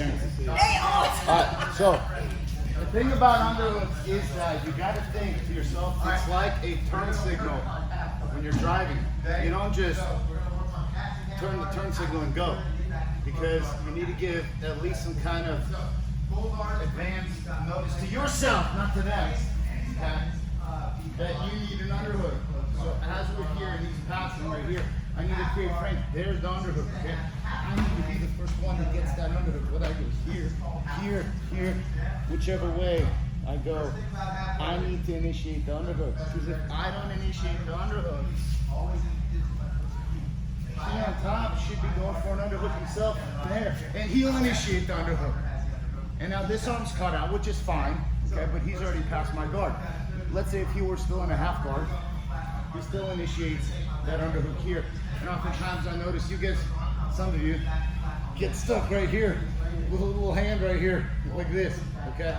Alright, so the thing about underhooks is that you gotta think to yourself, it's like a turn signal when you're driving. You don't just turn the turn signal and go, because you need to give at least some kind of advance notice to yourself, not to them, okay? That you need an underhook. So as we're here and he's passing right here, I need to create frame. There's the underhook, okay? I need to be the first one that gets that underhook. Whether I go here, here, here, whichever way I go, I need to initiate the underhook. Because if I don't initiate the underhook, he on top should be going for an underhook himself there. And he'll initiate the underhook. And now this arm's cut out, which is fine, okay? But he's already past my guard. Let's say if he were still in a half guard, he still initiates that underhook here. And oftentimes I notice you guys, some of you, get stuck right here with a little hand right here, like this, okay?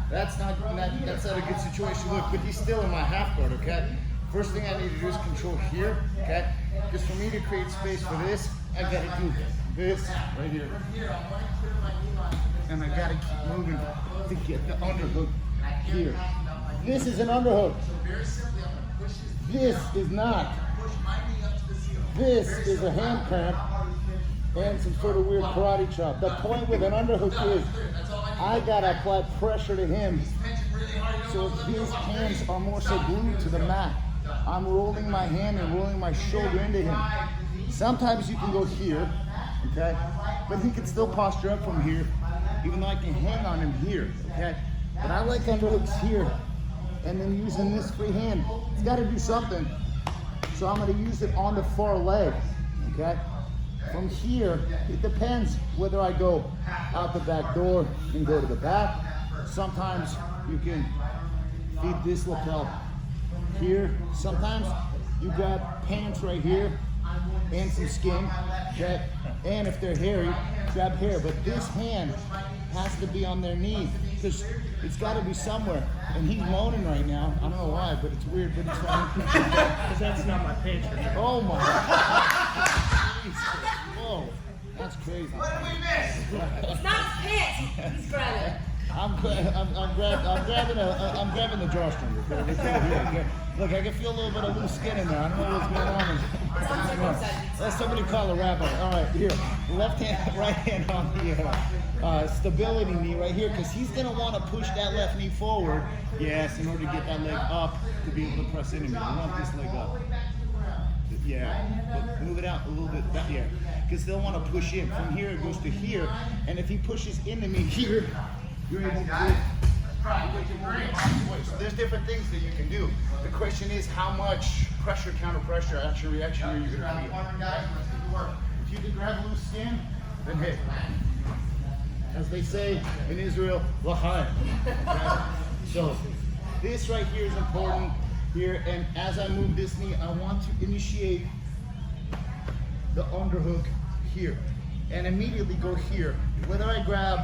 That's not a good situation. Look, but he's still in my half guard, okay? First thing I need to do is control here, okay? Because for me to create space for this, I gotta do this right here. And I gotta keep moving to get the underhook here. This is an underhook. This is not. This is a hand cramp and some sort of weird karate chop. The point with an underhook is I gotta apply pressure to him so his hands are more so glued to the mat. I'm rolling my hand and rolling my shoulder into him. Sometimes you can go here, okay? But he can still posture up from here, even though I can hang on him here, okay? But I like underhooks here, and then using this free hand. It's gotta do something. So I'm gonna use it on the far leg, okay? From here, it depends whether I go out the back door and go to the back. Sometimes you can feed this lapel here. Sometimes you grab pants right here and some skin, okay? And if they're hairy, grab hair. But this hand has to be on their knee because it's got to be somewhere. And he's moaning right now. I don't know why, but it's weird. But he's moaning. Because that's not my pants right here. Oh my God. Whoa, that's crazy. What did we miss? It's not his pants. He's grabbing. I'm grabbing the drawstring. Okay? Look, I can feel a little bit of loose skin in there. I don't know what's going on. Let somebody call a rabbi. All right, here. Left hand, right hand on the stability knee right here, because he's going to want to push that left knee forward. Yes, in order to get that leg up to be able to press into me. I want this leg up. Yeah, but move it out a little bit. Yeah, because they'll want to push in. From here, it goes to here. And if he pushes into me here, you're able to so there's different things that you can do. The question is how much pressure, counter pressure, action, reaction are you going to be? If you can grab loose skin, then hit. As they say in Israel, l'chaim. Okay? So this right here is important here, and as I move this knee, I want to initiate the underhook here and immediately go here. Whether I grab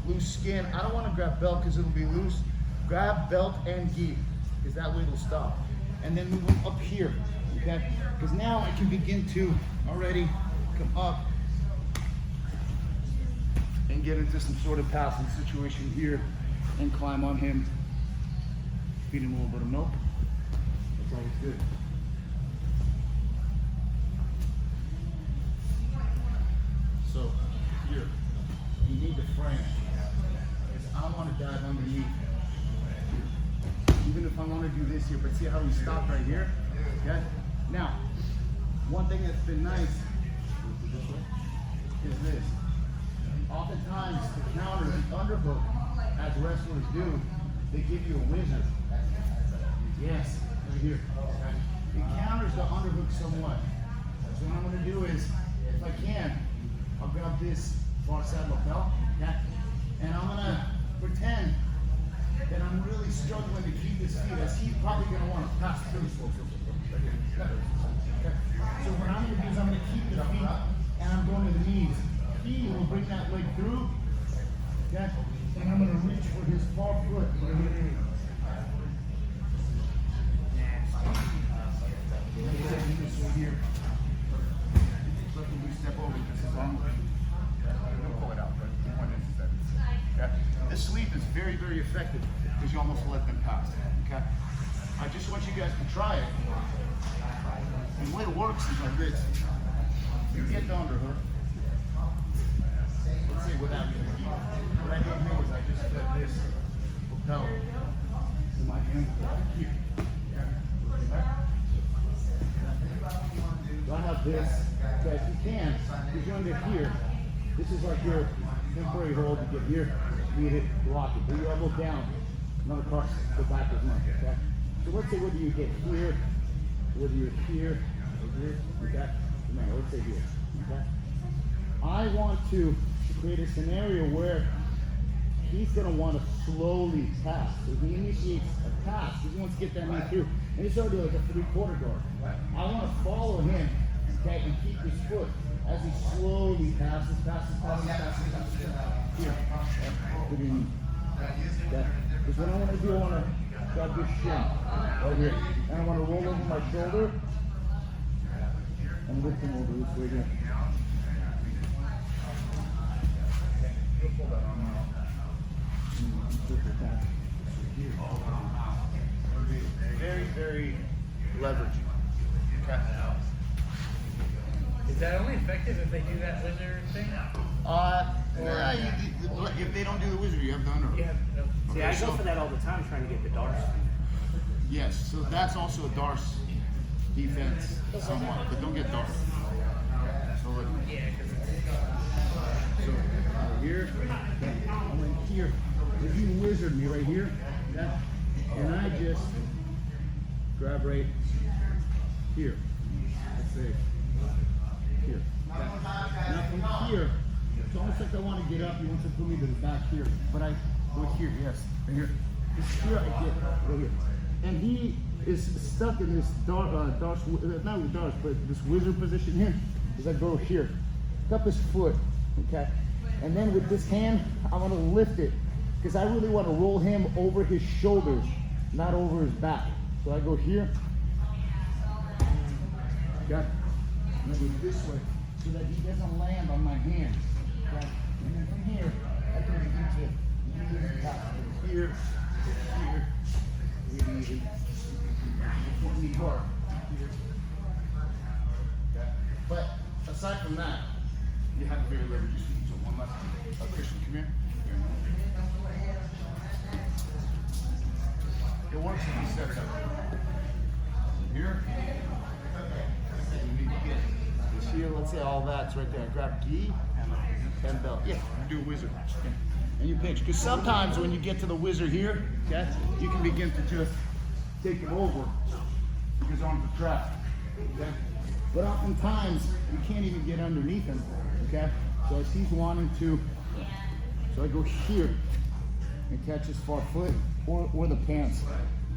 loose skin, I don't want to grab belt because it'll be loose. Grab belt and gi, because that way it'll stop. And then move them up here, okay? Because now I can begin to already come up and get into some sort of passing situation here and climb on him. Feed him a little bit of milk. That's always good. So here, you need to frame. I want to dive underneath. Even if I want to do this here, but see how we stopped right here? Okay? Now, one thing that's been nice is this. Oftentimes, the counter, the underhook, as wrestlers do, they give you a wizard. Yes, right here. Okay? It counters the underhook somewhat. So what I'm going to do is, if I can, I'll grab this far side lapel, okay? And I'm going to pretend that I'm really struggling to keep this feet, as he's probably going to want to pass through this little right here. Okay? So what I'm going to do is I'm going to keep the feet and I'm going to the knees. He will bring that leg through, okay? And I'm going to reach for his far foot right here. Here. Let me step over because his arm. Don't pull it out, but the point is that This sweep is very, very effective because you almost let them pass. Okay? I just want you guys to try it. And the way it works is like this. You get the underhook. Let's say without getting the what I did here was I just put this lapel in my hand here. So I have this. So if you can, if you're under here, this is like your temporary hold. You get here, beat it, block it. Put your elbow down, not across the back as much, okay? So let's say whether you get here, whether you're here, or here, okay? No, let's say here, okay? I want to create a scenario where he's gonna want to slowly pass. So he initiates a pass. He wants to get that knee through. And it's already like a 3/4 guard. I want to follow him, okay, and keep his foot as he slowly passes. Here. Put your knee. Okay. Because what I want to do, I want to grab this shin right here. And I want to roll over my shoulder and lift him over this way here. Very, very leveraging. Okay. Is that only effective if they do that lizard thing? If they don't do the wizard, you have the underhook. Yeah. See, I go for that all the time, trying to get the darts. Yes, so that's also a Darce defense somewhat, but don't get Darce. So look. Yeah, because So here, I'm in here. If you wizard me right here, okay, and I just grab right here. Let's say here. Okay. Now from here, it's almost like I want to get up. He wants to put me to the back here, but I go here. Yes, right here. It's here I get right here, and he is stuck in this not with darts, but this wizard position here. As I go here, up his foot, okay, and then with this hand, I want to lift it because I really want to roll him over his shoulders, not over his back. So I go here, okay, and I go this way so that he doesn't land on my hand, okay, and then from here, I can begin to use the top. Here, really easy. But aside from that, you have very leverage. So one left. Christian, come here. It works if you set it up. Here. You need to get this here. Let's say all that's right there. Grab key and belt. Yeah, you do a wizard. Okay. And you pinch. Because sometimes when you get to the wizard here, okay, you can begin to just take it over. His arms are trapped. Okay? But oftentimes you can't even get underneath him. Okay? So as he's wanting to, so I go here and catch his far foot or the pants.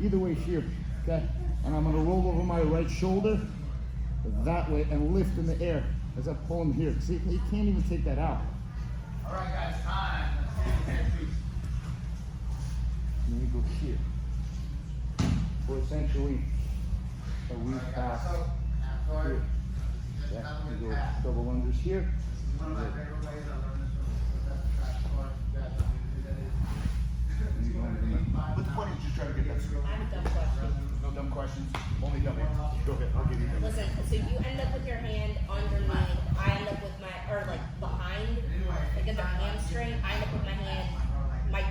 Either way here. Okay? And I'm gonna roll over my right shoulder that way and lift in the air as I pull him here. See, he can't even take that out. All right, guys, time. And then we go here. For essentially a weak pass here. Yeah, we go double unders here. But the point is just try to get that sweep. I have a dumb question. No dumb questions, only dumb answers. Go ahead, I'll give you them. Listen, so you end up with your hand underneath. I end up with my, or like behind, like in the hamstring. I end up with my hand, my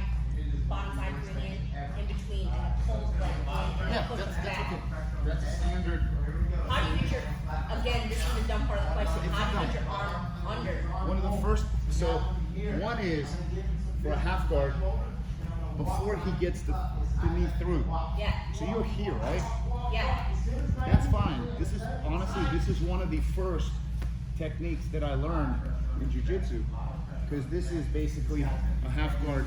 bottom side of your hand in between, and I pull like in Yeah, and push that's it back. okay. That's a standard. How do you get your, again, this is the dumb part of the question. How do you get your arm under? One of the first, so one is for a half guard before he gets the knee through. Yeah, So you're here, right? yeah. That's fine. This is, honestly, this is one of the first techniques that I learned in jiu-jitsu, because this is basically a half guard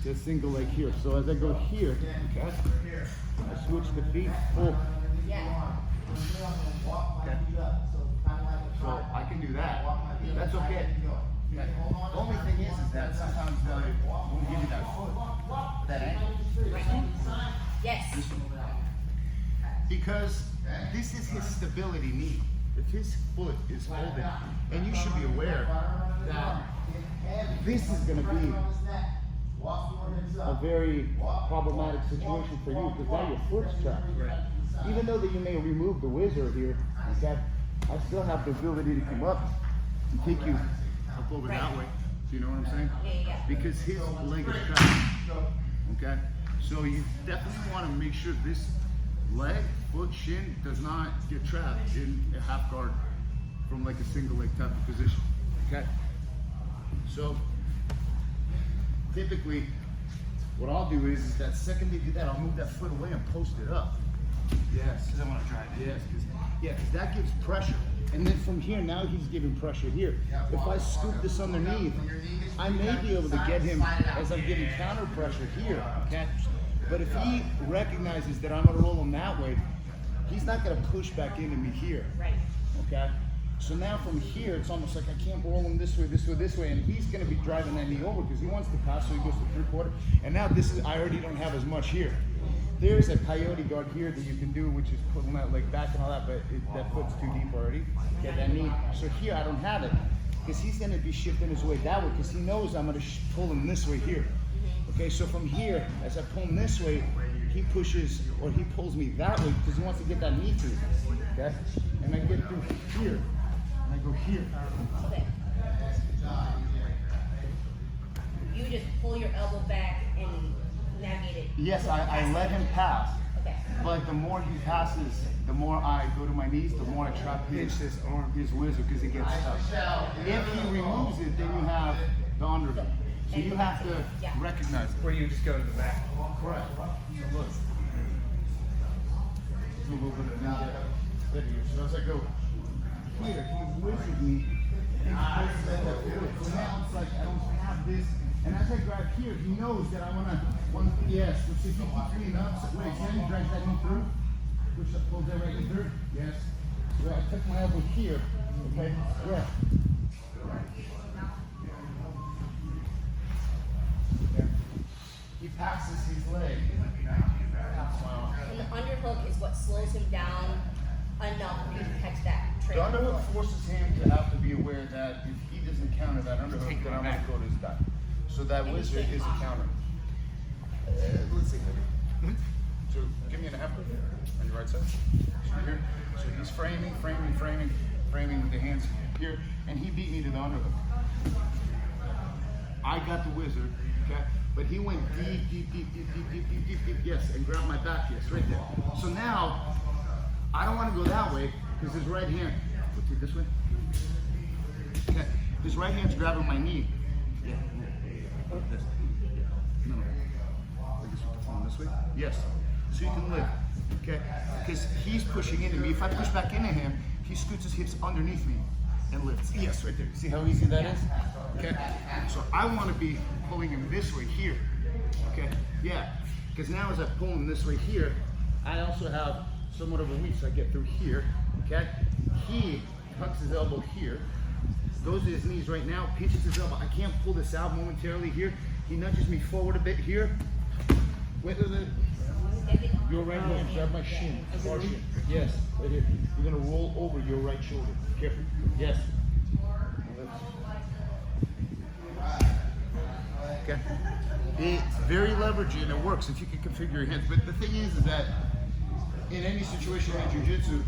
to a single leg here. So as I go here, okay, I switch the feet, pull. Yeah. Okay. So I can do that. That's okay. Okay. The only thing is that sometimes they won't give you that foot, that ankle. Yes. Because this is his stability knee. If his foot is holding, and you should be aware that this is going to be a very problematic situation for you because now your foot's trapped. Even though that you may remove the whizzer here, okay, I still have the ability to come up and take you up over that way. Do you know what I'm saying? Yeah. Because his leg is trapped. Okay? So you definitely want to make sure this leg, foot, shin does not get trapped in a half guard from like a single leg type of position. Okay? So typically what I'll do is that second they do that, I'll move that foot away and post it up. Yes. Because I want to drive it. Yes, because that gives pressure. And then from here, now he's giving pressure here. If I scoop this underneath, I may be able to get him as I'm getting counter pressure here, okay? But if he recognizes that I'm gonna roll him that way, he's not gonna push back into me here, Right. okay? So now from here, it's almost like I can't roll him this way, this way, this way, and he's gonna be driving that knee over because he wants to pass, so he goes to 3/4. And now this is, I already don't have as much here. There's a coyote guard here that you can do, which is pulling that leg back and all that, but that foot's too deep already. Get that knee. So here I don't have it because he's going to be shifting his way that way because he knows I'm going to pull him this way here. Okay, so from here, as I pull him this way, he pushes or he pulls me that way because he wants to get that knee through. Okay, and I get through here, and I go here. Okay. You just pull your elbow back and navigate it. Yes, I let him pass. Okay. But the more he passes, the more I go to my knees, the more I trap his arm, his whizzer, because it gets stuck. If he removes it, then you have the underhook. So you have to recognize it. Where you just go to the back. Correct. So look. Do a little bit of that here. So as I go here, he whizzes me. And he pushes that foot. So now it's like I don't have this. And as I grab here, he knows that I want to, yes, let's see if he keeps leaning up. So wait, then drag that knee through. Push that, pull that right in through. Yes. So I took my elbow here. Okay. Yeah. Okay. He passes his leg. And the underhook is what slows him down enough for you to catch that The trailer. underhook forces him to have to be aware that if he doesn't counter that underhook, then I'm going to go to his back. So that whizzer is a counter. Let's see. So give me an half on your right side. So here. So he's framing with the hands here, and he beat me to the underhook. I got the whizzer, okay? But he went deep, yes, and grabbed my back, yes, right there. So now, I don't want to go that way, because his right hand, put it this way. Okay. His right hand's grabbing my knee. Yeah. This. No. This way? Yes. So you can lift, okay? Because he's pushing into me. If I push back into him, he scoots his hips underneath me and lifts. Yes, right there. See how easy that is? Okay? So I want to be pulling him this way here. Okay? Yeah. Because now as I pull him this way here, I also have somewhat of a reach. So I get through here. Okay? He tucks his elbow here, goes to his knees right now, pinches his elbow. I can't pull this out momentarily here. He nudges me forward a bit here. Wait a minute. Your right hand, grab my shin, our shin. Yes, right here. You're gonna roll over your right shoulder. Careful. Yes. Okay. It's very leveragey and it works if you can configure your hands. But the thing is that in any situation in jiu-jitsu,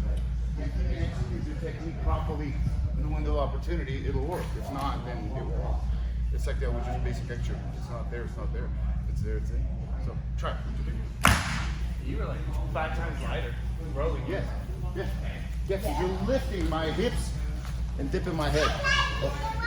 if you can execute your technique properly in the window of opportunity, it'll work. If not, then it won't. It's like that with just basic extra. It's not there, it's not there. It's there, it's there. So try it. You were like 5 times lighter rolling. Yes, yes. Yes, you're lifting my hips and dipping my head. Oh.